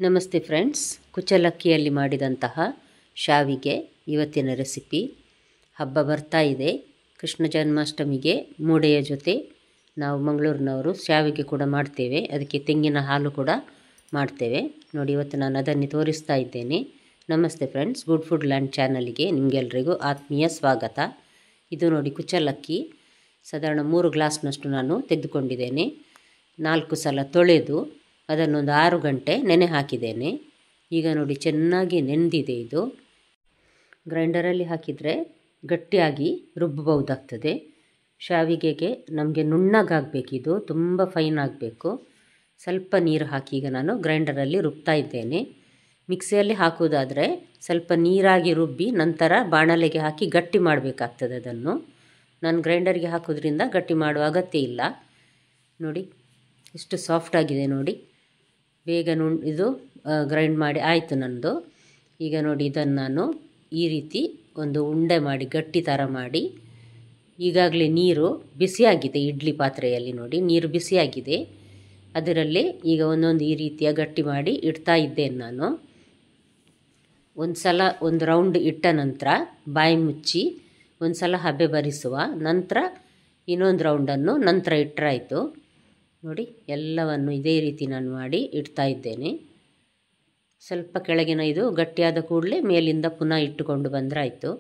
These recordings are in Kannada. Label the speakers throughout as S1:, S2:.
S1: ನಮಸ್ತೆ ಫ್ರೆಂಡ್ಸ್, ಕುಚ್ಚಲಕ್ಕಿಯಲ್ಲಿ ಮಾಡಿದಂತಹ ಶಾವಿಗೆ ಇವತ್ತಿನ ರೆಸಿಪಿ. ಹಬ್ಬ ಬರ್ತಾ ಇದೆ. ಕೃಷ್ಣ ಜನ್ಮಾಷ್ಟಮಿಗೆ ಮೂಡೆಯ ಜೊತೆ ನಾವು ಮಂಗಳೂರಿನವರು ಶಾವಿಗೆ ಕೂಡ ಮಾಡ್ತೇವೆ. ಅದಕ್ಕೆ ತೆಂಗಿನ ಹಾಲು ಕೂಡ ಮಾಡ್ತೇವೆ. ನೋಡಿ, ಇವತ್ತು ನಾನು ಅದನ್ನು ತೋರಿಸ್ತಾ ಇದ್ದೇನೆ. ನಮಸ್ತೆ ಫ್ರೆಂಡ್ಸ್, ಗುಡ್ ಫುಡ್ ಲ್ಯಾಂಡ್ ಚಾನಲ್ಗೆ ನಿಮಗೆಲ್ಲರಿಗೂ ಆತ್ಮೀಯ ಸ್ವಾಗತ. ಇದು ನೋಡಿ ಕುಚ್ಚಲಕ್ಕಿ, ಸಾಧಾರಣ 3 ಗ್ಲಾಸ್ನಷ್ಟು ನಾನು ತೆಗೆದುಕೊಂಡಿದ್ದೇನೆ. 4 ಸಲ ತೊಳೆದು ಅದನ್ನೊಂದು 6 ಗಂಟೆ ನೆನೆ ಹಾಕಿದ್ದೇನೆ. ಈಗ ನೋಡಿ, ಚೆನ್ನಾಗಿ ನೆಂದಿದೆ. ಇದು ಗ್ರೈಂಡರಲ್ಲಿ ಹಾಕಿದರೆ ಗಟ್ಟಿಯಾಗಿ ರುಬ್ಬಬಹುದಾಗ್ತದೆ. ಶಾವಿಗೆಗೆ ನಮಗೆ ನುಣ್ಣಗಾಗಬೇಕಿದು, ತುಂಬ ಫೈನ್ ಆಗಬೇಕು. ಸ್ವಲ್ಪ ನೀರು ಹಾಕಿ ಈಗ ನಾನು ಗ್ರೈಂಡರಲ್ಲಿ ರುಬ್ತಾ ಇದ್ದೇನೆ. ಮಿಕ್ಸಿಯಲ್ಲಿ ಹಾಕುವುದಾದರೆ ಸ್ವಲ್ಪ ನೀರಾಗಿ ರುಬ್ಬಿ ನಂತರ ಬಾಣಲೆಗೆ ಹಾಕಿ ಗಟ್ಟಿ ಮಾಡಬೇಕಾಗ್ತದೆ. ಅದನ್ನು ನಾನು ಗ್ರೈಂಡರ್ಗೆ ಹಾಕೋದ್ರಿಂದ ಗಟ್ಟಿ ಮಾಡುವ ಅಗತ್ಯ ಇಲ್ಲ. ನೋಡಿ ಎಷ್ಟು ಸಾಫ್ಟ್ ಆಗಿದೆ. ನೋಡಿ, ಬೇಗ ಇದು ಗ್ರೈಂಡ್ ಮಾಡಿ ಆಯಿತು ನನ್ನದು. ಈಗ ನೋಡಿ, ಇದನ್ನು ನಾನು ಈ ರೀತಿ ಒಂದು ಉಂಡೆ ಮಾಡಿ ಗಟ್ಟಿ ಥರ ಮಾಡಿ, ಈಗಾಗಲೇ ನೀರು ಬಿಸಿಯಾಗಿದೆ ಇಡ್ಲಿ ಪಾತ್ರೆಯಲ್ಲಿ. ನೋಡಿ, ನೀರು ಬಿಸಿಯಾಗಿದೆ. ಅದರಲ್ಲಿ ಈಗ ಒಂದೊಂದು ಈ ರೀತಿಯ ಗಟ್ಟಿ ಮಾಡಿ ಇಡ್ತಾ ಇದ್ದೇನೆ ನಾನು. ಒಂದು ಸಲ ಒಂದು ರೌಂಡ್ ಇಟ್ಟ ನಂತರ ಬಾಯಿ ಮುಚ್ಚಿ ಒಂದು ಸಲ ಹಬೆ ಬರಿಸುವ ನಂತರ ಇನ್ನೊಂದು ರೌಂಡನ್ನು ನಂತರ ಇಟ್ಟರಾಯಿತು. ನೋಡಿ, ಎಲ್ಲವನ್ನು ಇದೇ ರೀತಿ ನಾನು ಮಾಡಿ ಇಡ್ತಾ ಇದ್ದೇನೆ. ಸ್ವಲ್ಪ ಕೆಳಗಿನ ಇದು ಗಟ್ಟಿಯಾದ ಕೂಡಲೇ ಮೇಲಿಂದ ಪುನಃ ಇಟ್ಟುಕೊಂಡು ಬಂದರೆ ಆಯಿತು.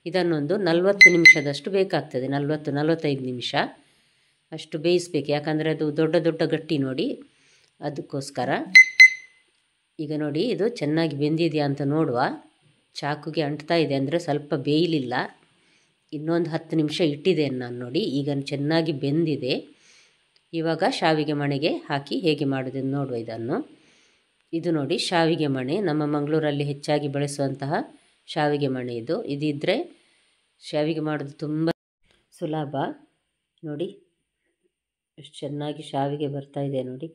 S1: ಇದನ್ನೊಂದು 40 ನಿಮಿಷದಷ್ಟು ಬೇಕಾಗ್ತದೆ. 40-45 ನಿಮಿಷ ಅಷ್ಟು ಬೇಯಿಸಬೇಕು. ಯಾಕಂದರೆ ಅದು ದೊಡ್ಡ ದೊಡ್ಡ ಗಟ್ಟಿ ನೋಡಿ, ಅದಕ್ಕೋಸ್ಕರ. ಈಗ ನೋಡಿ, ಇದು ಚೆನ್ನಾಗಿ ಬೆಂದಿದೆಯಾ ಅಂತ ನೋಡುವ. ಚಾಕುಗೆ ಅಂಟ್ತಾ ಇದೆ, ಅಂದರೆ ಸ್ವಲ್ಪ ಬೇಯಲಿಲ್ಲ. ಇನ್ನೊಂದು 10 ನಿಮಿಷ ಇಟ್ಟಿದ್ದೇನೆ ನಾನು. ನೋಡಿ, ಈಗ ಚೆನ್ನಾಗಿ ಬೆಂದಿದೆ. ಇವಾಗ ಶಾವಿಗೆ ಮಣೆಗೆ ಹಾಕಿ ಹೇಗೆ ಮಾಡೋದನ್ನು ನೋಡುವ ಇದನ್ನು. ಇದು ನೋಡಿ, ಶಾವಿಗೆ ಮಣೆ ನಮ್ಮ ಮಂಗಳೂರಲ್ಲಿ ಹೆಚ್ಚಾಗಿ ಬಳಸುವಂತಹ ಶಾವಿಗೆ ಮಣೆ ಇದು. ಇದಿದ್ದರೆ ಶಾವಿಗೆ ಮಾಡೋದು ತುಂಬ ಸುಲಭ. ನೋಡಿ ಎಷ್ಟು ಚೆನ್ನಾಗಿ ಶಾವಿಗೆ ಬರ್ತಾ ಇದೆ. ನೋಡಿ,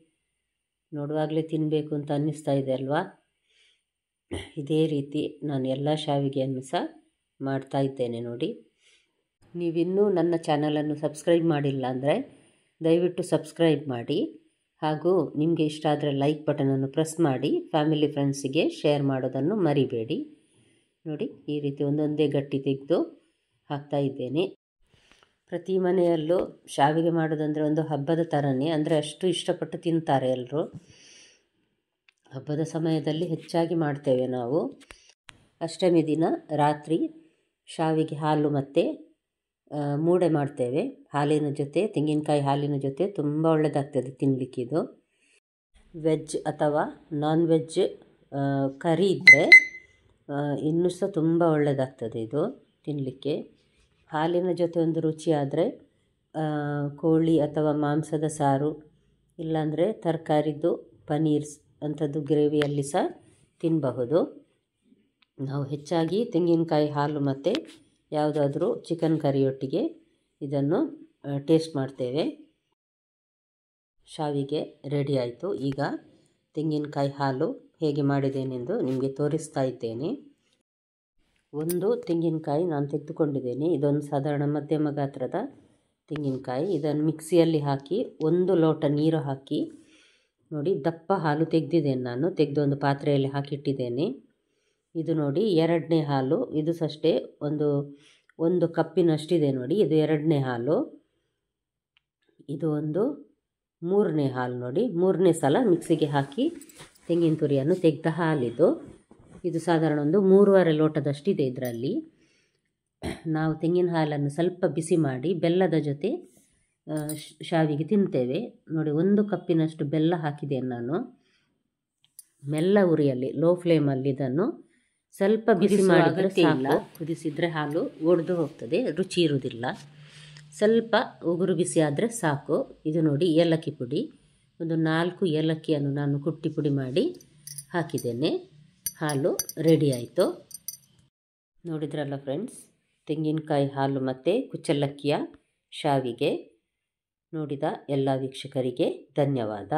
S1: ನೋಡುವಾಗಲೇ ತಿನ್ನಬೇಕು ಅಂತ ಅನ್ನಿಸ್ತಾ ಇದೆ ಅಲ್ವಾ. ಇದೇ ರೀತಿ ನಾನು ಎಲ್ಲ ಶಾವಿಗೆಯನ್ನು ಸಹ ಮಾಡ್ತಾ ಇದ್ದೇನೆ. ನೋಡಿ, ನೀವಿನ್ನೂ ನನ್ನ ಚಾನಲನ್ನು ಸಬ್ಸ್ಕ್ರೈಬ್ ಮಾಡಿಲ್ಲ ಅಂದರೆ ದಯವಿಟ್ಟು ಸಬ್ಸ್ಕ್ರೈಬ್ ಮಾಡಿ. ಹಾಗೂ ನಿಮಗೆ ಇಷ್ಟ ಆದರೆ ಲೈಕ್ ಬಟನನ್ನು ಪ್ರೆಸ್ ಮಾಡಿ ಫ್ಯಾಮಿಲಿ ಫ್ರೆಂಡ್ಸಿಗೆ ಶೇರ್ ಮಾಡೋದನ್ನು ಮರಿಬೇಡಿ. ನೋಡಿ, ಈ ರೀತಿ ಒಂದೊಂದೇ ಗಟ್ಟಿ ತೆಗೆದು ಹಾಕ್ತಾ ಇದ್ದೇನೆ. ಪ್ರತಿ ಮನೆಯಲ್ಲೂ ಶಾವಿಗೆ ಮಾಡೋದಂದರೆ ಒಂದು ಹಬ್ಬದ ಥರನೇ, ಅಂದರೆ ಅಷ್ಟು ಇಷ್ಟಪಟ್ಟು ತಿಂತಾರೆ ಎಲ್ಲರೂ. ಹಬ್ಬದ ಸಮಯದಲ್ಲಿ ಹೆಚ್ಚಾಗಿ ಮಾಡ್ತೇವೆ ನಾವು. ಅಷ್ಟಮಿ ದಿನ ರಾತ್ರಿ ಶಾವಿಗೆ ಹಾಲು ಮತ್ತು ಮೂಡೆ ಮಾಡ್ತೇವೆ. ಹಾಲಿನ ಜೊತೆ, ತೆಂಗಿನಕಾಯಿ ಹಾಲಿನ ಜೊತೆ ತುಂಬ ಒಳ್ಳೆಯದಾಗ್ತದೆ ತಿನ್ನಲಿಕ್ಕಿದು. ವೆಜ್ ಅಥವಾ ನಾನ್ ವೆಜ್ ಕರಿ ಇದ್ದರೆ ಇನ್ನೂ ಸಹ ತುಂಬ ಒಳ್ಳೆಯದಾಗ್ತದೆ ಇದು ತಿನ್ನಲಿಕ್ಕೆ. ಹಾಲಿನ ಜೊತೆ ಒಂದು ರುಚಿ ಆದರೆ ಕೋಳಿ ಅಥವಾ ಮಾಂಸದ ಸಾರು, ಇಲ್ಲಾಂದರೆ ತರಕಾರಿದ್ದು ಪನ್ನೀರ್ ಅಂಥದ್ದು ಗ್ರೇವಿಯಲ್ಲಿ ಸಹ ತಿನ್ನಬಹುದು. ನಾವು ಹೆಚ್ಚಾಗಿ ತೆಂಗಿನಕಾಯಿ ಹಾಲು ಮತ್ತು ಯಾವುದಾದ್ರೂ ಚಿಕನ್ ಕರಿಯೊಟ್ಟಿಗೆ ಇದನ್ನು ಟೇಸ್ಟ್ ಮಾಡ್ತೇವೆ. ಶಾವಿಗೆ ರೆಡಿ ಆಯಿತು. ಈಗ ತೆಂಗಿನಕಾಯಿ ಹಾಲು ಹೇಗೆ ಮಾಡಿದ್ದೇನೆಂದು ನಿಮಗೆ ತೋರಿಸ್ತಾ ಇದ್ದೇನೆ. ಒಂದು ತೆಂಗಿನಕಾಯಿ ನಾನು ತೆಗೆದುಕೊಂಡಿದ್ದೇನೆ. ಇದೊಂದು ಸಾಧಾರಣ ಮಧ್ಯಮ ಗಾತ್ರದ ತೆಂಗಿನಕಾಯಿ. ಇದನ್ನು ಮಿಕ್ಸಿಯಲ್ಲಿ ಹಾಕಿ 1 ಲೋಟ ನೀರು ಹಾಕಿ, ನೋಡಿ ದಪ್ಪ ಹಾಲು ತೆಗೆದಿದ್ದೇನೆ ನಾನು. ತೆಗೆದು ಒಂದು ಪಾತ್ರೆಯಲ್ಲಿ ಹಾಕಿಟ್ಟಿದ್ದೇನೆ. ಇದು ನೋಡಿ 2ನೇ ಹಾಲು. ಇದು ಅಷ್ಟೇ ಒಂದು ಕಪ್ಪಿನಷ್ಟಿದೆ ನೋಡಿ. ಇದು 2ನೇ ಹಾಲು. ಇದು ಒಂದು 3ನೇ ಹಾಲು. ನೋಡಿ, 3ನೇ ಸಲ ಮಿಕ್ಸಿಗೆ ಹಾಕಿ ತೆಂಗಿನ ತುರಿಯನ್ನು ತೆಗೆದ ಹಾಲಿದು. ಇದು ಸಾಧಾರಣ ಒಂದು 3.5 ಲೋಟದಷ್ಟಿದೆ ಇದರಲ್ಲಿ. ನಾವು ತೆಂಗಿನ ಹಾಲನ್ನು ಸ್ವಲ್ಪ ಬಿಸಿ ಮಾಡಿ ಬೆಲ್ಲದ ಜೊತೆ ಶಾವಿಗೆ ತಿಂತೇವೆ. ನೋಡಿ, 1 ಕಪ್ಪಿನಷ್ಟು ಬೆಲ್ಲ ಹಾಕಿದ್ದೇನೆ ನಾನು. ಮೆಲ್ಲ ಉರಿಯಲ್ಲಿ, ಲೋ ಫ್ಲೇಮಲ್ಲಿ ಇದನ್ನು ಸ್ವಲ್ಪ ಬಿಸಿ ಮಾಡಿದರೆ ಸಾಕು. ಕುದಿಸಿದರೆ ಹಾಲು ಒಡೆದು ಹೋಗ್ತದೆ, ರುಚಿ ಇರುವುದಿಲ್ಲ. ಸ್ವಲ್ಪ ಉಗುರು ಬಿಸಿ ಆದರೆ ಸಾಕು. ಇದು ನೋಡಿ, ಏಲಕ್ಕಿ ಪುಡಿ, ಒಂದು 4 ಏಲಕ್ಕಿಯನ್ನು ನಾನು ಕುಟ್ಟಿ ಪುಡಿ ಮಾಡಿ ಹಾಕಿದ್ದೇನೆ. ಹಾಲು ರೆಡಿ ಆಯಿತು. ನೋಡಿದ್ರಲ್ಲ ಫ್ರೆಂಡ್ಸ್, ತೆಂಗಿನಕಾಯಿ ಹಾಲು ಮತ್ತು ಕುಚ್ಚಲಕ್ಕಿಯ ಶಾವಿಗೆ. ನೋಡಿದ ಎಲ್ಲ ವೀಕ್ಷಕರಿಗೆ ಧನ್ಯವಾದ.